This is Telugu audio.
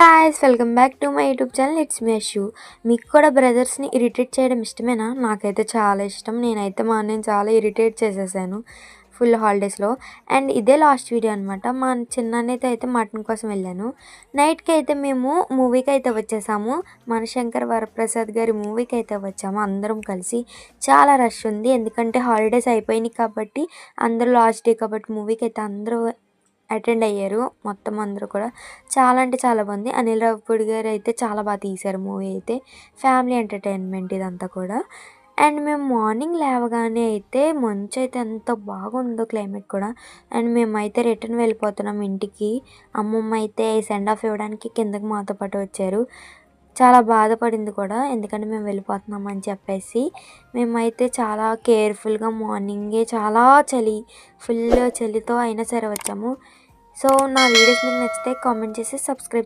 Guys welcome back to my YouTube channel it's me Ashu. మీకు కూడా బ్రదర్స్ని ఇరిటేట్ చేయడం ఇష్టమేనా? నాకైతే చాలా ఇష్టం. నేనైతే మా అన్నయ్యని చాలా ఇరిటేట్ చేసేసాను ఫుల్ హాలిడేస్లో. అండ్ ఇదే లాస్ట్ వీడియో అనమాట. మా చిన్నన్నయ్యతో అయితే మటన్ కోసం వెళ్ళాను. నైట్కి అయితే మేము మూవీకి అయితే వచ్చేసాము. మనశంకర్ వరప్రసాద్ గారి మూవీకి అయితే వచ్చాము అందరం కలిసి. చాలా రష్ ఉంది, ఎందుకంటే హాలిడేస్ అయిపోయినాయి కాబట్టి అందరూ లాస్ట్ డే కాబట్టి మూవీకి అయితే అందరూ అటెండ్ అయ్యారు. మొత్తం అందరూ కూడా చాలా అంటే చాలా బాగుంది. అనిల్ రావిపూడి గారు అయితే చాలా బాగా తీశారు మూవీ అయితే. ఫ్యామిలీ ఎంటర్టైన్మెంట్ ఇదంతా కూడా. అండ్ మేము మార్నింగ్ లేవగానే అయితే మంచు అయితే ఎంత బాగుందో క్లైమేట్ కూడా. అండ్ మేమైతే రిటర్న్ వెళ్ళిపోతున్నాం ఇంటికి. అమ్మమ్మ అయితే సెండ్ ఆఫ్ ఇవ్వడానికి కిందకి మాతో పాటు వచ్చారు. చాలా బాధపడింది కూడా, ఎందుకంటే మేము వెళ్ళిపోతున్నాం అని చెప్పేసి. మేమైతే చాలా కేర్ఫుల్గా మార్నింగే చాలా ఫుల్ చలితో అయినా సరే వచ్చాము. సో నా వీడియోస్ మీకు నచ్చితే కామెంట్ చేసి సబ్స్క్రైబ్